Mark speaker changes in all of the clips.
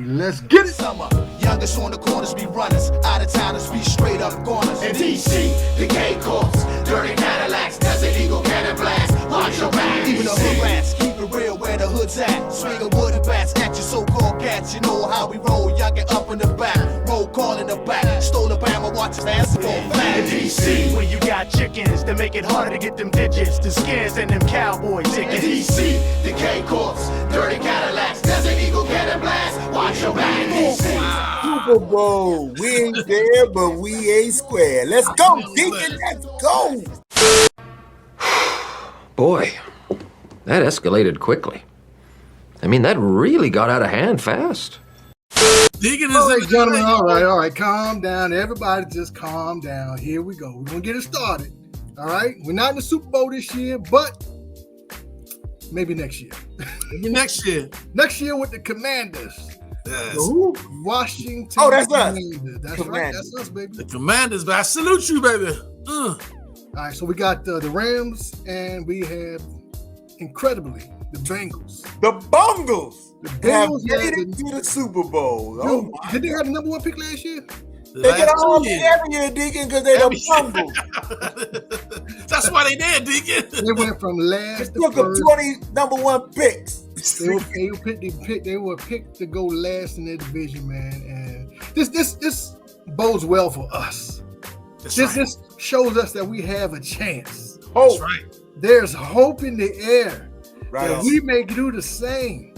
Speaker 1: Let's get it.
Speaker 2: Summer, youngest on the corners be runners, out of towners be straight up goners. In DC, decay corpse, dirty Cadillacs, Desert Eagle cannon blast. Watch your back. Even the hood rats, keep it real where the hood's at. Swinging wooden bats at your so-called cats. You know how we roll, y'all get up in the back. Roll call in the back, stole the Bama, watch his ass fall flat. In DC, when you got chickens that make it harder to get them digits, the skins and them cowboy tickets. In DC, decay corpse, dirty Cadillacs, Desert Eagle cannon blast. Watch your back.
Speaker 3: Super Bowl. We ain't there, but we ain't square. Let's go, Deacon. Let's go.
Speaker 4: Boy, that escalated quickly. I mean, that really got out of hand fast.
Speaker 1: Deacon is all right, gentlemen. All right. Calm down. Everybody just calm down. Here we go. We're going to get it started. All right. We're not in the Super Bowl this year, but maybe next year.
Speaker 5: Maybe next year.
Speaker 1: Next year with the Commanders.
Speaker 5: Yes.
Speaker 1: Washington.
Speaker 3: Oh, that's us.
Speaker 1: That's right. That's us, baby.
Speaker 5: The Commanders, but I salute you, baby.
Speaker 1: All right. So we got the Rams, and we have, incredibly, the Bengals.
Speaker 3: The Bengals.
Speaker 1: The
Speaker 3: Have
Speaker 1: Bengals
Speaker 3: made it to the Super Bowl.
Speaker 1: Dude, did they have the number one pick last year?
Speaker 3: They get all every year, Deacon, because they're the Bengals.
Speaker 5: That's why they did, Deacon.
Speaker 1: They went from last to
Speaker 3: Look at
Speaker 1: first.
Speaker 3: 20 number one picks.
Speaker 1: They were picked to go last in their division, man. And this bodes well for us. This shows us that we have a chance.
Speaker 3: Hope.
Speaker 5: That's right.
Speaker 1: There's hope in the air
Speaker 3: Right.
Speaker 1: that we may do the same.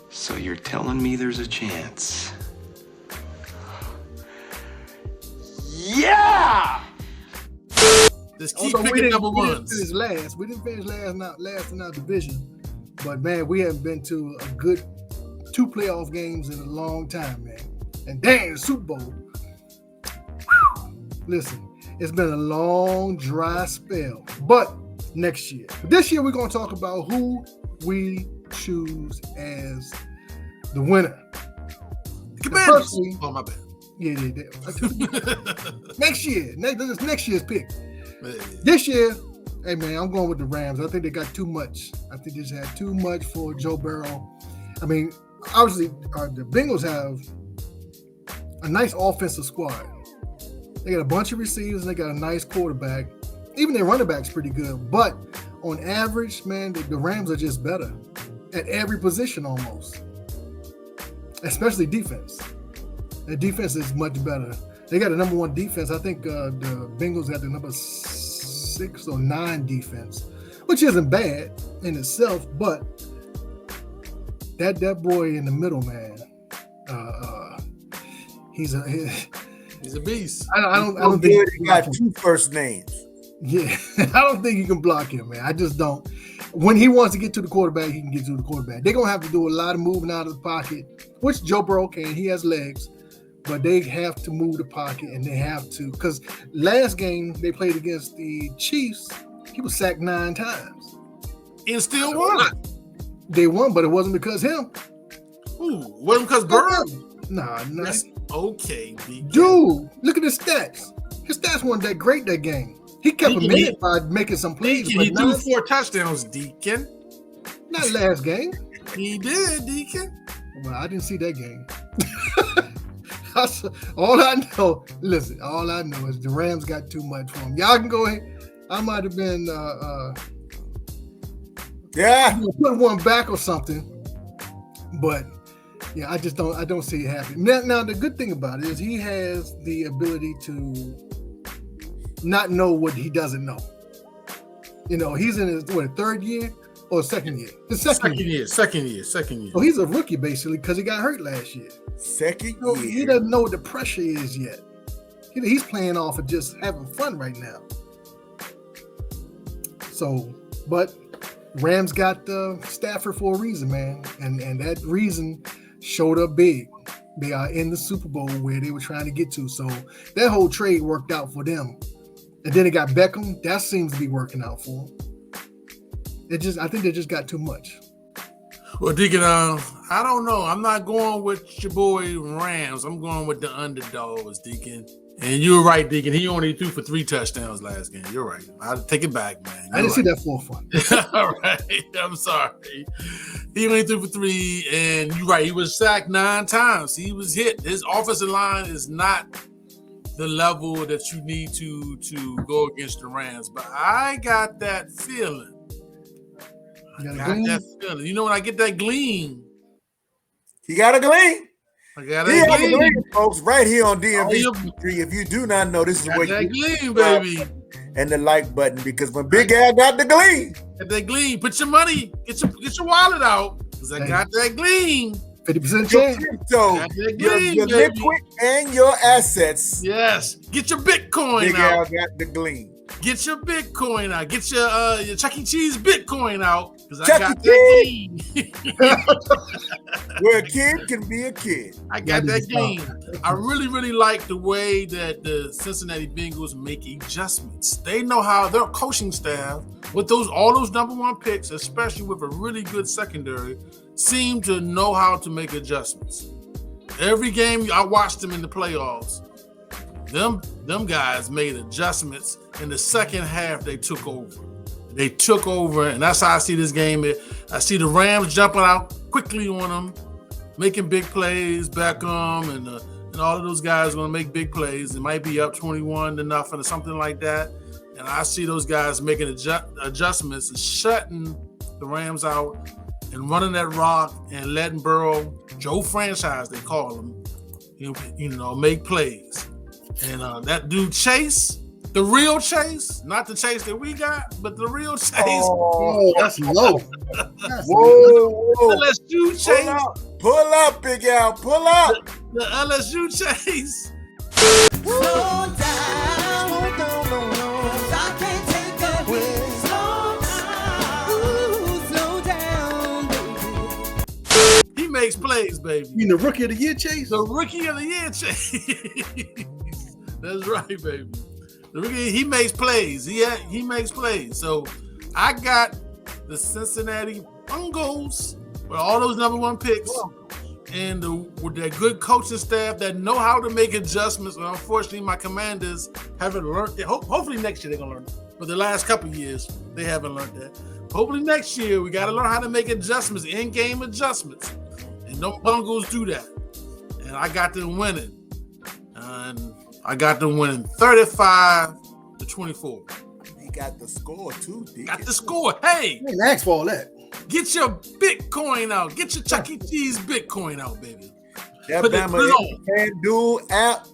Speaker 6: So you're telling me there's a chance? Yeah!
Speaker 5: Just keep picking number ones.
Speaker 1: We didn't finish last in our division, but man, we haven't been to a good 2 playoff games in a long time, man. And dang, the Super Bowl. Whew. Listen, it's been a long, dry spell, but next year. This year, we're going to talk about who we choose as the winner.
Speaker 5: Commanders. Oh, my bad.
Speaker 1: Yeah. Next year. Next year's pick. This year, hey, man, I'm going with the Rams. I think they got too much. I think they just had too much for Joe Burrow. I mean, obviously, the Bengals have a nice offensive squad. They got a bunch of receivers, and they got a nice quarterback. Even their running back's pretty good. But on average, man, the Rams are just better at every position almost, especially defense. Their defense is much better. They got the number 1 defense. I think the Bengals got the number 6 or 9 defense, which isn't bad in itself. But that boy in the middle, man, he's a
Speaker 5: beast.
Speaker 1: I don't think
Speaker 3: he got 2 first names.
Speaker 1: Yeah, I don't think you can block him, man. I just don't. When he wants to get to the quarterback, he can get to the quarterback. They're going to have to do a lot of moving out of the pocket, which Joe Burrow can. He has legs, but they have to move the pocket, and they have to. Because last game they played against the Chiefs, he was sacked 9 times.
Speaker 5: And still won.
Speaker 1: They won, but it wasn't because him.
Speaker 5: Ooh, wasn't because Burrow?
Speaker 1: Nah.
Speaker 5: That's okay, B.
Speaker 1: Dude, look at his stats. His stats weren't that great that game. He kept him in it by making some plays.
Speaker 5: He threw 4 touchdowns, Deacon.
Speaker 1: Not last game.
Speaker 5: He did, Deacon.
Speaker 1: Well, I didn't see that game. All I know is the Rams got too much for him. Y'all can go ahead. I might have been put one back or something. But yeah, I don't see it happening. Now the good thing about it is he has the ability to not know what he doesn't know. You know, he's in his 3rd year or second year? His second year. So he's a rookie basically because he got hurt last year.
Speaker 3: Second
Speaker 1: So
Speaker 3: year.
Speaker 1: he doesn't know what the pressure is yet. He's playing off of just having fun right now. So, but Rams got Stafford for a reason, man, and that reason showed up big. They are in the Super Bowl where they were trying to get to. So that whole trade worked out for them. And then they got Beckham. That seems to be working out for them. I think they just got too much.
Speaker 5: Well, Deacon, I don't know. I'm not going with your boy Rams. I'm going with the underdogs, Deacon. And you're right, Deacon. He only threw for 3 touchdowns last game. You're right. I'll take it back, man.
Speaker 1: I didn't see that fourth one.
Speaker 5: All right. I'm sorry. He only threw for 3, and you're right. He was sacked 9 times. He was hit. His offensive line is not the level that you need to go against the Rams. But I got that feeling. That feeling. You know, when I get that gleam.
Speaker 3: He got a gleam.
Speaker 5: I got that gleam,
Speaker 3: folks, right here on DMV3. If you do not know, this is where
Speaker 5: you gleam, baby.
Speaker 3: And the like button, because when Big Al got the gleam.
Speaker 5: Get that gleam. Put your money, get your wallet out. Because I got that gleam.
Speaker 1: 50% chance.
Speaker 3: So your liquid and your assets.
Speaker 5: Yes. Get your Bitcoin
Speaker 3: Big
Speaker 5: out.
Speaker 3: Al got the gleam.
Speaker 5: Get your Bitcoin out. Get your Chuck E. Cheese Bitcoin out. Because I
Speaker 3: Chuck
Speaker 5: got
Speaker 3: E.
Speaker 5: that gleam.
Speaker 3: Where a kid can be a kid.
Speaker 5: I got that gleam. I really, really like the way that the Cincinnati Bengals make adjustments. They know how their coaching staff, with all those number 1 picks, especially with a really good secondary, seem to know how to make adjustments. Every game I watched them in the playoffs, them guys made adjustments. In the second half, they took over. And that's how I see this game. I see the Rams jumping out quickly on them, making big plays. Beckham and all of those guys are going to make big plays. It might be up 21-0 or something like that. And I see those guys making adjustments and shutting the Rams out and running that rock and letting Burrow, Joe Franchise, they call him, make plays. And that dude Chase, the real Chase, not the Chase that we got, but the real Chase.
Speaker 1: Oh, that's low.
Speaker 3: Whoa.
Speaker 5: LSU Chase.
Speaker 3: Pull up, Big Al. Pull up.
Speaker 5: The LSU Chase.
Speaker 2: Slow down, I can't take a hit. Slow down, baby.
Speaker 5: He makes plays, baby.
Speaker 1: You mean the Rookie of the Year, Chase?
Speaker 5: The Rookie of the Year, Chase. That's right, baby. The Rookie, he makes plays. He makes plays. So I got the Cincinnati Bengals with all those number 1 picks. And with that good coaching staff that know how to make adjustments. And unfortunately, my Commanders haven't learned it. Hopefully next year they're going to learn it. But the last couple of years, they haven't learned that. Hopefully next year, we got to learn how to make adjustments, in-game adjustments. And them Bengals do that. And I got them winning. And I got them winning 35-24.
Speaker 3: He got the score, too, Deacon.
Speaker 5: Got the score. Hey.
Speaker 1: I didn't ask for all that.
Speaker 5: Get your Bitcoin out. Get your Chuck E. Cheese Bitcoin out, baby.
Speaker 3: That
Speaker 5: Put it on.
Speaker 3: FanDuel app.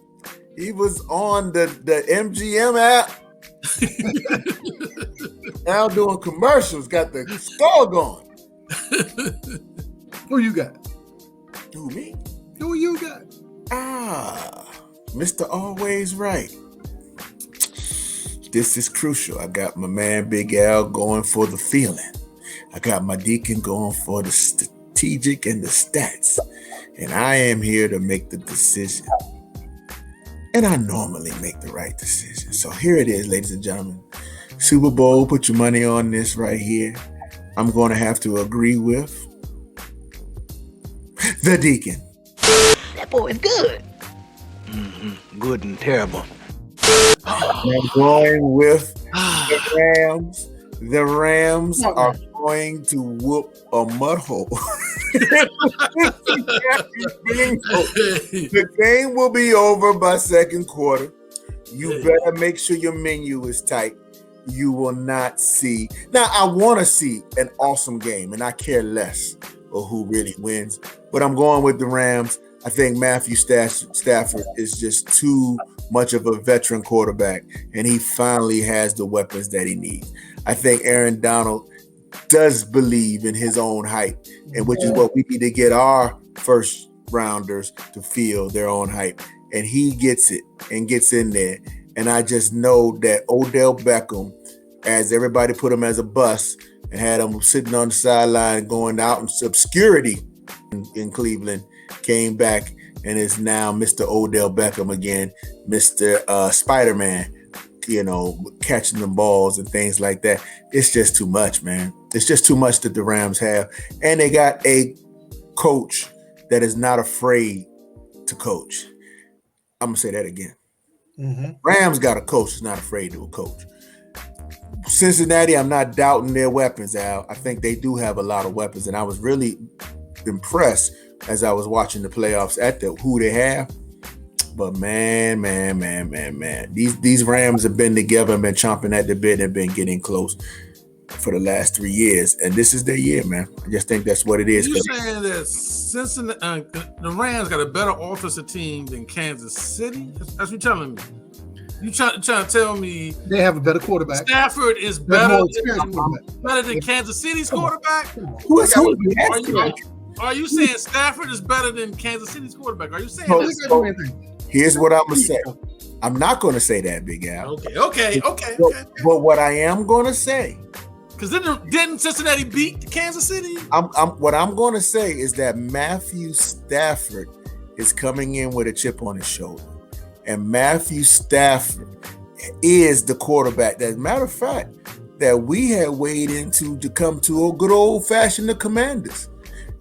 Speaker 3: He was on the MGM app. Now doing commercials. Got the score going.
Speaker 1: Who you got?
Speaker 3: Who, me?
Speaker 1: Who you got?
Speaker 3: Mr. Always Right. This is crucial. I got my man Big Al going for the feeling. I got my Deacon going for the strategic and the stats. And I am here to make the decision. And I normally make the right decision. So here it is, ladies and gentlemen. Super Bowl, put your money on this right here. I'm going to have to agree with the Deacon.
Speaker 7: That boy is good. Good and terrible.
Speaker 3: I'm going with the Rams. The Rams are going to whoop a mud hole. The game will be over by second quarter. You better make sure your menu is tight. You will not see. Now, I want to see an awesome game, and I care less of who really wins. But I'm going with the Rams. I think Matthew Stafford is just too much of a veteran quarterback, and he finally has the weapons that he needs. I think Aaron Donald does believe in his own hype, and which is what we need to get our first rounders to feel their own hype. And he gets it and gets in there. And I just know that Odell Beckham, as everybody put him as a bust and had him sitting on the sideline going out in obscurity in Cleveland, came back and is now Mr. Odell Beckham again, Mr. Spider-Man, catching the balls and things like that. It's just too much, man. It's just too much that the Rams have. And they got a coach that is not afraid to coach. I'm going to say that again. Rams got a coach that's not afraid to coach. Cincinnati, I'm not doubting their weapons, Al. I think they do have a lot of weapons, and I was really impressed as I was watching the playoffs at who they have. But man, these Rams have been together and been chomping at the bit and been getting close for the last 3 years, and this is their year, man. I just think that's what it is.
Speaker 5: You saying that Cincinnati, the Rams got a better offensive team than Kansas City? That's what you're telling me. You trying to tell me
Speaker 1: they have a better quarterback?
Speaker 5: Stafford is better than Kansas City's quarterback? Are you saying Stafford is better than Kansas City's quarterback? Are you saying that?
Speaker 3: Here's what I'm gonna say. I'm not gonna say that, Big Al.
Speaker 5: Okay.
Speaker 3: But what I am gonna say,
Speaker 5: because didn't Cincinnati beat Kansas City?
Speaker 3: What I'm gonna say is that Matthew Stafford is coming in with a chip on his shoulder. And Matthew Stafford is the quarterback. As a matter of fact, that we had weighed into to come to a good old-fashioned the Commanders.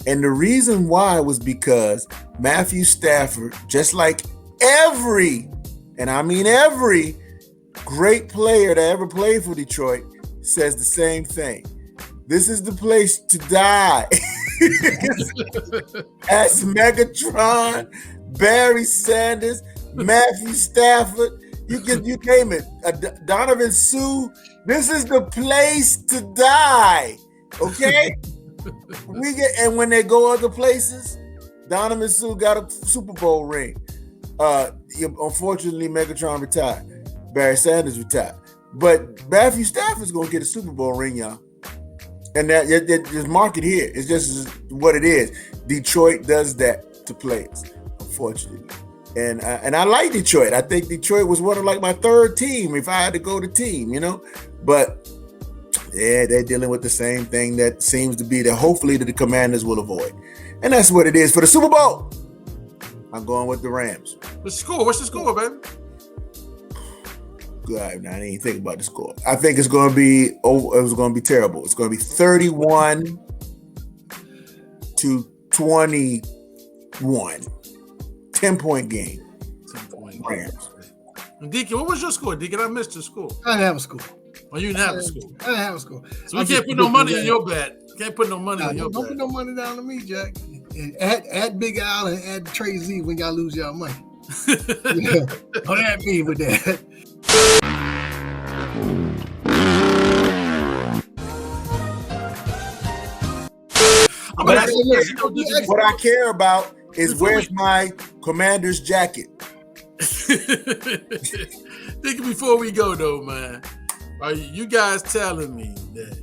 Speaker 3: And the reason why was because Matthew Stafford, just like every great player that ever played for Detroit, says the same thing. This is the place to die. As Megatron, Barry Sanders, Matthew Stafford, you name it, Donovan Sue. This is the place to die. Okay, and when they go other places, Donovan Sue got a Super Bowl ring. Unfortunately, Megatron retired. Barry Sanders retired, but Matthew Stafford's gonna get a Super Bowl ring, y'all. And that just mark it here. It's just what it is. Detroit does that to players, unfortunately. And I like Detroit. I think Detroit was one of like my third team if I had to go to team, But yeah, they're dealing with the same thing that seems to be that hopefully the Commanders will avoid. And that's what it is for the Super Bowl. I'm going with the Rams.
Speaker 5: What's the score, baby?
Speaker 3: Good. I didn't even think about the score. I think it's going to be it was going to be terrible. It's going to be 31-21. 10-point game.
Speaker 5: 10-point Rams. Deacon, what was your score? Deacon, I missed your score.
Speaker 1: I didn't have a score.
Speaker 5: Oh, you didn't have a score.
Speaker 1: I didn't have a score.
Speaker 5: So we can't put no money in your bet. Can't put no money in your bet.
Speaker 1: Don't put no money down to me, Jack. And add Big Al and add Trey Z when y'all lose y'all money. Don't add me with that.
Speaker 3: What I care about is where's my Commander's jacket.
Speaker 5: Thinking before we go though, man, are you guys telling me that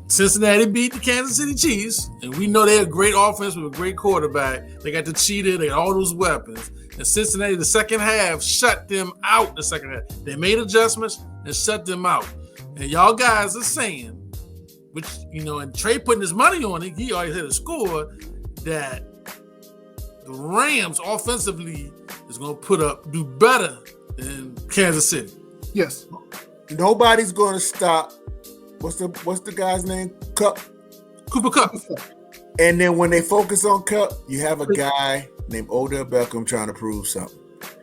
Speaker 5: Cincinnati beat the Kansas City Chiefs, and we know they're a great offense with a great quarterback. They got the cheetah, they got all those weapons. And Cincinnati, the second half, shut them out the second half. They made adjustments and shut them out. And y'all guys are saying, which, and Trey putting his money on it, he already hit a score, that the Rams offensively is going to do better than Kansas City.
Speaker 1: Yes.
Speaker 3: Nobody's going to stop. What's the guy's name?
Speaker 5: Cooper Kupp.
Speaker 3: And then when they focus on Kupp, you have a guy named Odell Beckham trying to prove something.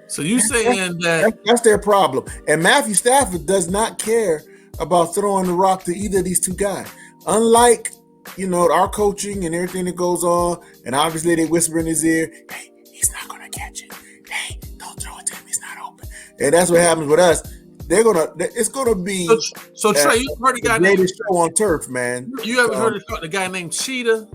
Speaker 5: So you saying
Speaker 3: that's their problem. And Matthew Stafford does not care about throwing the rock to either of these two guys. Unlike, our coaching and everything that goes on, and obviously they whisper in his ear, hey, he's not going to catch it. Hey, don't throw it to him. He's not open. And that's what happens with us. It's gonna be.
Speaker 5: So Trey, you heard a guy named
Speaker 3: show on turf, man.
Speaker 5: You ever heard of the guy named Cheetah?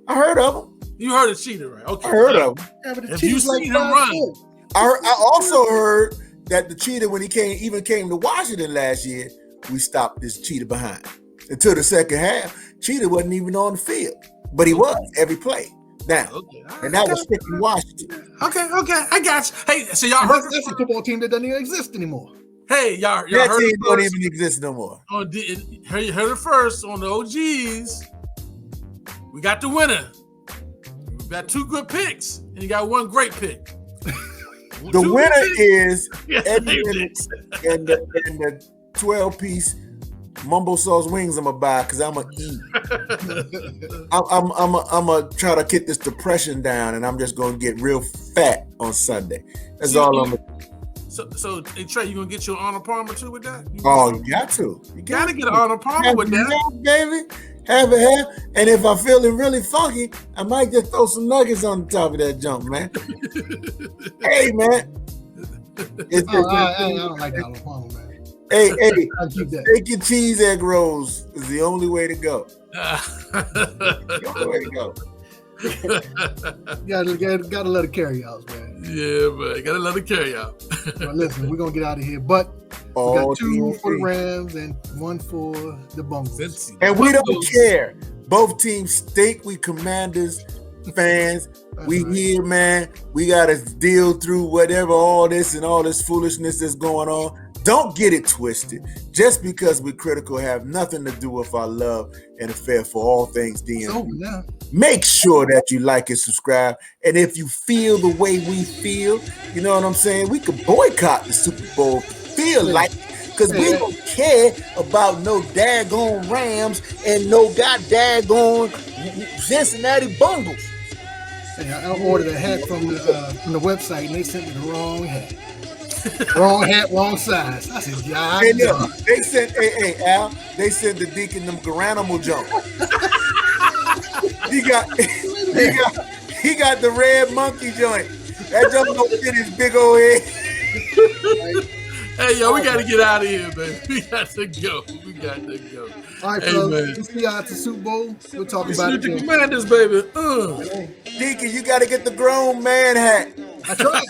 Speaker 3: I heard of him.
Speaker 5: You heard of Cheetah, right? Okay,
Speaker 3: I heard of him.
Speaker 1: Yeah,
Speaker 5: have you seen him run?
Speaker 3: I also heard that the Cheetah, when he came to Washington last year, we stopped this Cheetah behind until the second half. Cheetah wasn't even on the field, but he was every play. Now, and that was freaking Washington.
Speaker 5: Okay, I got you. Hey, so y'all heard
Speaker 1: that's a football team that doesn't even exist anymore.
Speaker 5: Hey, y'all
Speaker 3: that
Speaker 5: heard
Speaker 3: team
Speaker 5: it
Speaker 3: don't
Speaker 5: first.
Speaker 3: even exist no more.
Speaker 5: You heard it first on the OGs. We got the winner. We got two good picks, and you got one great pick.
Speaker 3: The winner is Eddie and the 12-piece mumbo sauce wings I'm gonna buy because I'm gonna eat. I'm gonna try to get this depression down, and I'm just gonna get real fat on Sunday. That's all I'm gonna do.
Speaker 5: So, hey Trey, you gonna get your Arnold Palmer too with that? You
Speaker 3: got to. You
Speaker 5: gotta get an Arnold Palmer with that,
Speaker 3: baby. Have a half, and if I'm feeling really funky, I might just throw some nuggets on the top of that junk, man. Hey, man.
Speaker 1: I don't like Arnold Palmer, man.
Speaker 3: Hey,
Speaker 1: I'll keep that.
Speaker 3: steak and cheese egg rolls is the only way to go. The only way to go.
Speaker 1: Gotta let it carry out, man.
Speaker 5: Yeah, man. Gotta let it carry out.
Speaker 1: But listen, we're gonna get out of here. But we got 2 for the Rams and 1 for the Bengals.
Speaker 3: And we don't care. Both teams stink. We Commanders fans. We here, man. We gotta deal through whatever all this foolishness that's going on. Don't get it twisted. Just because we're critical have nothing to do with our love and affair for all things DMV. Make sure that you like and subscribe. And if you feel the way we feel, you know what I'm saying? We could boycott the Super Bowl. Because we don't care about no daggone Rams and no daggone Cincinnati Bengals.
Speaker 1: Hey, I ordered a hat from the website and they sent me the wrong hat. Wrong hat, wrong size. I said, yeah.
Speaker 3: Hey, look, they sent, Al, they sent the Deacon them Garanimal jump. He got the red monkey joint. That jump don't fit his big old head.
Speaker 5: Hey, yo, we got to get out of here, man. We got to go.
Speaker 1: All right, fellas. We'll see y'all at the Super Bowl. We'll talk about it.
Speaker 5: The Commanders, baby.
Speaker 3: Deacon, you got to get the grown man hat.
Speaker 1: I tried.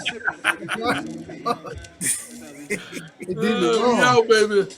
Speaker 1: It did me wrong.
Speaker 5: Yo, baby.